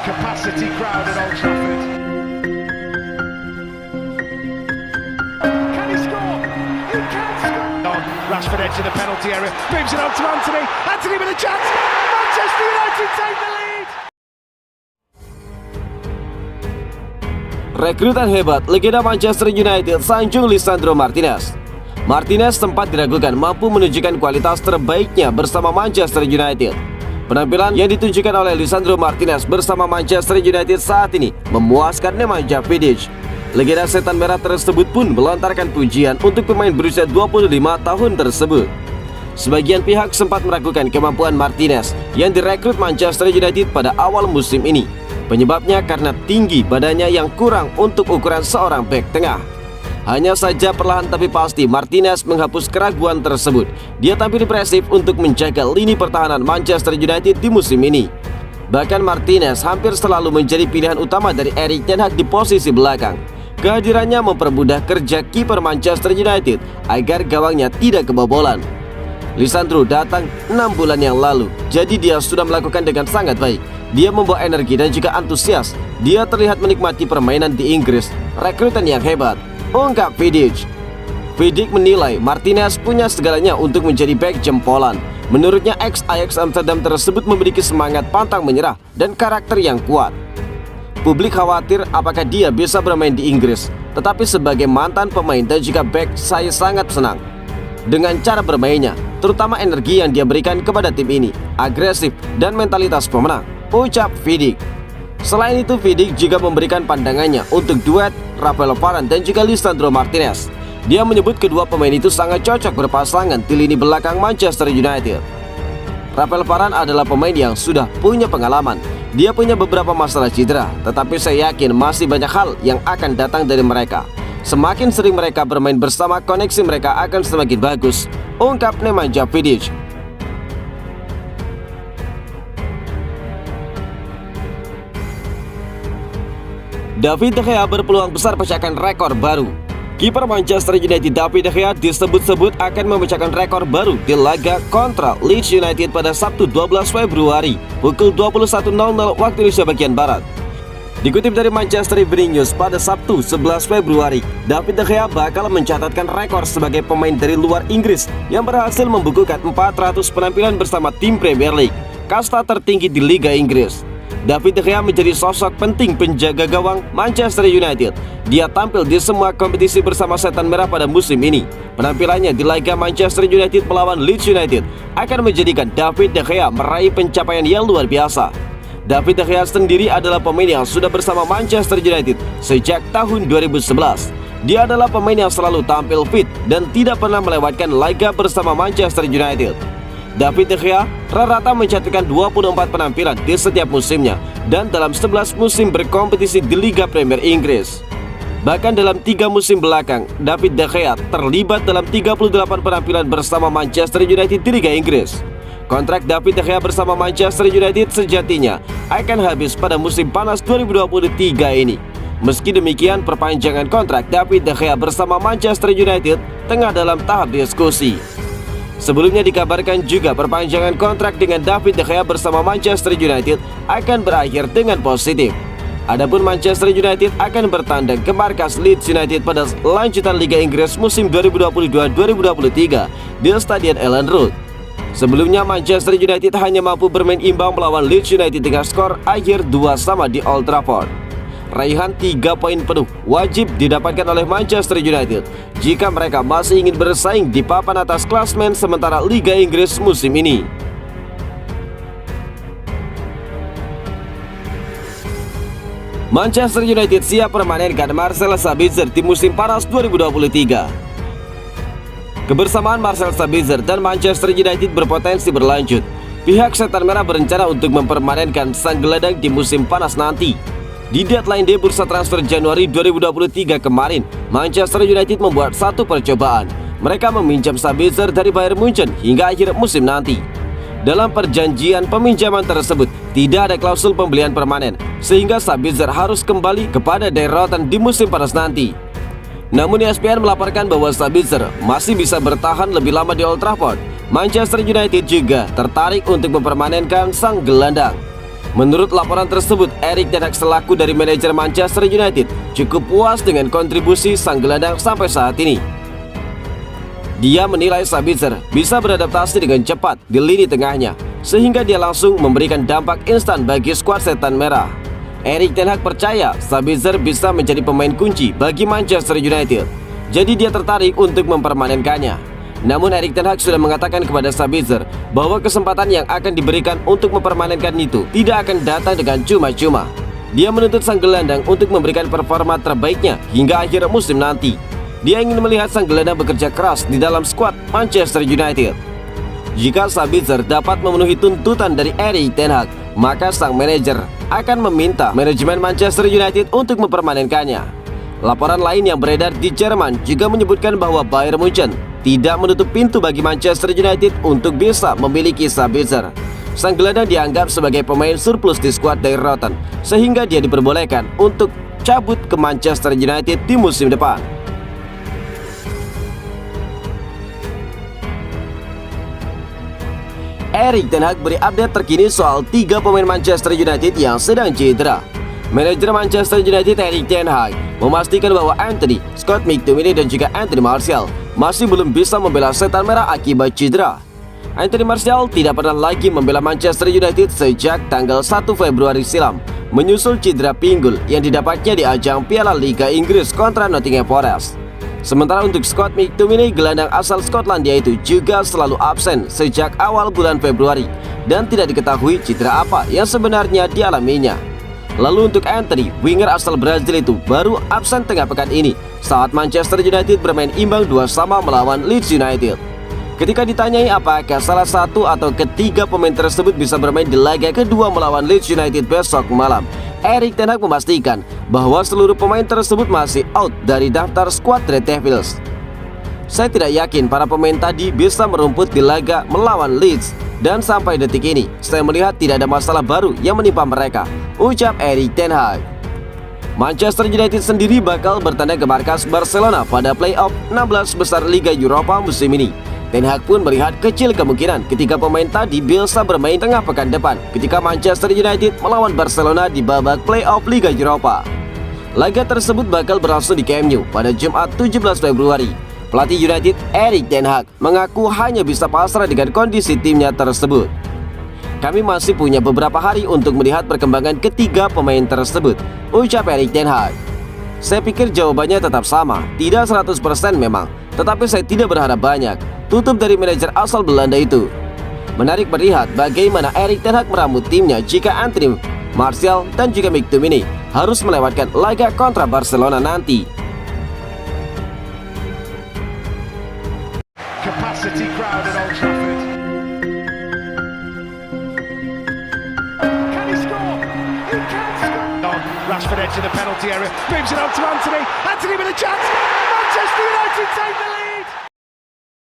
capacity crowd at Old Trafford. Can he score? He can score! Rashford edge of the penalty area, moves it on to Anthony. Anthony with a chance. Manchester United take the lead. Rekrutan hebat legenda Manchester United sanjung Lisandro Martinez. Martinez sempat diragukan mampu menunjukkan kualitas terbaiknya bersama Manchester United. Penampilan yang ditunjukkan oleh Lisandro Martinez bersama Manchester United saat ini memuaskan Nemanja Vidic. Legenda setan merah tersebut pun melontarkan pujian untuk pemain berusia 25 tahun tersebut. Sebagian pihak sempat meragukan kemampuan Martinez yang direkrut Manchester United pada awal musim ini. Penyebabnya karena tinggi badannya yang kurang untuk ukuran seorang bek tengah. Hanya saja perlahan tapi pasti Martinez menghapus keraguan tersebut. Dia tampil impresif untuk menjaga lini pertahanan Manchester United di musim ini. Bahkan Martinez hampir selalu menjadi pilihan utama dari Erik ten Hag di posisi belakang. Kehadirannya mempermudah kerja kiper Manchester United agar gawangnya tidak kebobolan. Lisandro datang 6 bulan yang lalu, jadi dia sudah melakukan dengan sangat baik. Dia membawa energi dan juga antusias. Dia terlihat menikmati permainan di Inggris. Rekrutan yang hebat, ungkap Vidic. Vidic menilai Martinez punya segalanya untuk menjadi bek jempolan. Menurutnya ex-Ajax Amsterdam tersebut memiliki semangat pantang menyerah dan karakter yang kuat. Publik khawatir apakah dia bisa bermain di Inggris. Tetapi sebagai mantan pemain dan juga bek, saya sangat senang dengan cara bermainnya, terutama energi yang dia berikan kepada tim ini, agresif dan mentalitas pemenang, ucap Vidic. Selain itu, Vidic juga memberikan pandangannya untuk duet Rafael Varane dan juga Lisandro Martinez. Dia menyebut kedua pemain itu sangat cocok berpasangan di lini belakang Manchester United. Rafael Varane adalah pemain yang sudah punya pengalaman. Dia punya beberapa masalah cedera, tetapi saya yakin masih banyak hal yang akan datang dari mereka. Semakin sering mereka bermain bersama, koneksi mereka akan semakin bagus, ungkap Nemanja Vidic. David De Gea berpeluang besar pecahkan rekor baru. Kiper Manchester United David De Gea disebut-sebut akan memecahkan rekor baru di laga kontra Leeds United pada Sabtu 12 Februari pukul 21.00 waktu Indonesia bagian Barat. Dikutip dari Manchester Evening News pada Sabtu 11 Februari, David De Gea bakal mencatatkan rekor sebagai pemain dari luar Inggris yang berhasil membukukan 400 penampilan bersama tim Premier League, kasta tertinggi di Liga Inggris. David De Gea menjadi sosok penting penjaga gawang Manchester United. Dia tampil di semua kompetisi bersama setan merah pada musim ini. Penampilannya di laga Manchester United melawan Leeds United akan menjadikan David De Gea meraih pencapaian yang luar biasa. David De Gea sendiri adalah pemain yang sudah bersama Manchester United sejak tahun 2011. Dia adalah pemain yang selalu tampil fit dan tidak pernah melewatkan laga bersama Manchester United. David De Gea rata-rata mencatatkan 24 penampilan di setiap musimnya dan dalam 11 musim berkompetisi di Liga Premier Inggris. Bahkan dalam 3 musim belakang, David De Gea terlibat dalam 38 penampilan bersama Manchester United di Liga Inggris. Kontrak David De Gea bersama Manchester United sejatinya akan habis pada musim panas 2023 ini. Meski demikian, perpanjangan kontrak David De Gea bersama Manchester United tengah dalam tahap diskusi. Sebelumnya dikabarkan juga perpanjangan kontrak dengan David De Gea bersama Manchester United akan berakhir dengan positif. Adapun Manchester United akan bertandang ke markas Leeds United pada lanjutan Liga Inggris musim 2022-2023 di Stadion Elland Road. Sebelumnya Manchester United hanya mampu bermain imbang melawan Leeds United dengan skor akhir 2-2 di Old Trafford. Raihan 3 poin penuh wajib didapatkan oleh Manchester United jika mereka masih ingin bersaing di papan atas klasmen sementara Liga Inggris musim ini. Manchester United siap permanenkan Marcel Sabitzer di musim panas 2023. Kebersamaan Marcel Sabitzer dan Manchester United berpotensi berlanjut. Pihak setan merah berencana untuk mempermanenkan sang gelandang di musim panas nanti. Di deadline day bursa transfer Januari 2023 kemarin, Manchester United membuat satu percobaan. Mereka meminjam Sabitzer dari Bayern Munchen hingga akhir musim nanti. Dalam perjanjian peminjaman tersebut, tidak ada klausul pembelian permanen, sehingga Sabitzer harus kembali kepada Rotterdam di musim panas nanti. Namun ESPN melaporkan bahwa Sabitzer masih bisa bertahan lebih lama di Old Trafford. Manchester United juga tertarik untuk mempermanenkan sang gelandang. Menurut laporan tersebut, Erik ten Hag selaku dari manajer Manchester United cukup puas dengan kontribusi sang gelandang sampai saat ini. Dia menilai Sabitzer bisa beradaptasi dengan cepat di lini tengahnya, sehingga dia langsung memberikan dampak instan bagi skuad setan merah. Erik ten Hag percaya Sabitzer bisa menjadi pemain kunci bagi Manchester United, jadi dia tertarik untuk mempermanenkannya. Namun Erik ten Hag sudah mengatakan kepada Sabitzer bahwa kesempatan yang akan diberikan untuk mempermanenkan itu tidak akan datang dengan cuma-cuma. Dia menuntut sang gelandang untuk memberikan performa terbaiknya hingga akhir musim nanti. Dia ingin melihat sang gelandang bekerja keras di dalam skuad Manchester United. Jika Sabitzer dapat memenuhi tuntutan dari Erik ten Hag, maka sang manajer akan meminta manajemen Manchester United untuk mempermanenkannya. Laporan lain yang beredar di Jerman juga menyebutkan bahwa Bayern Munchen tidak menutup pintu bagi Manchester United untuk bisa memiliki Sabitzer. Sang gelandang dianggap sebagai pemain surplus di skuad dari Rotten, sehingga dia diperbolehkan untuk cabut ke Manchester United di musim depan. Erik ten Hag beri update terkini soal 3 pemain Manchester United yang sedang cedera. Manajer Manchester United Erik ten Hag memastikan bahwa Anthony, Scott McTominay dan juga Anthony Martial masih belum bisa membela setan merah akibat cedera. Anthony Martial tidak pernah lagi membela Manchester United sejak tanggal 1 Februari silam, menyusul cedera pinggul yang didapatnya di ajang Piala Liga Inggris kontra Nottingham Forest. Sementara untuk Scott McTominay, gelandang asal Skotlandia itu juga selalu absen sejak awal bulan Februari dan tidak diketahui cedera apa yang sebenarnya dialaminya. Lalu untuk Anthony, winger asal Brazil itu baru absen tengah pekan ini saat Manchester United bermain imbang 2-2 melawan Leeds United. Ketika ditanyai apakah salah satu atau ketiga pemain tersebut bisa bermain di laga kedua melawan Leeds United besok malam, Erik ten Hag memastikan bahwa seluruh pemain tersebut masih out dari daftar skuad Red Devils. Saya tidak yakin para pemain tadi bisa merumput di laga melawan Leeds, dan sampai detik ini saya melihat tidak ada masalah baru yang menimpa mereka, ucap Erik ten Hag. Manchester United sendiri bakal bertandang ke markas Barcelona pada playoff 16 besar Liga Eropa musim ini. Ten Hag pun melihat kecil kemungkinan ketika pemain tadi bisa bermain tengah pekan depan ketika Manchester United melawan Barcelona di babak playoff Liga Eropa. Laga tersebut bakal berlangsung di Camp Nou pada Jumat 17 Februari. Pelatih United Erik ten Hag mengaku hanya bisa pasrah dengan kondisi timnya tersebut. Kami masih punya beberapa hari untuk melihat perkembangan ketiga pemain tersebut, ucap Erik ten Hag. Saya pikir jawabannya tetap sama, tidak 100% memang, tetapi saya tidak berharap banyak, tutup dari manajer asal Belanda itu. Menarik melihat bagaimana Erik ten Hag meramu timnya jika Anthony Martial dan juga McTominay harus melewatkan laga kontra Barcelona nanti. Capacity crowd at Old Trafford. Can he score? He can score. Rashford edge of the penalty area, moves it on to Anthony. Anthony with a chance. Manchester United take the lead.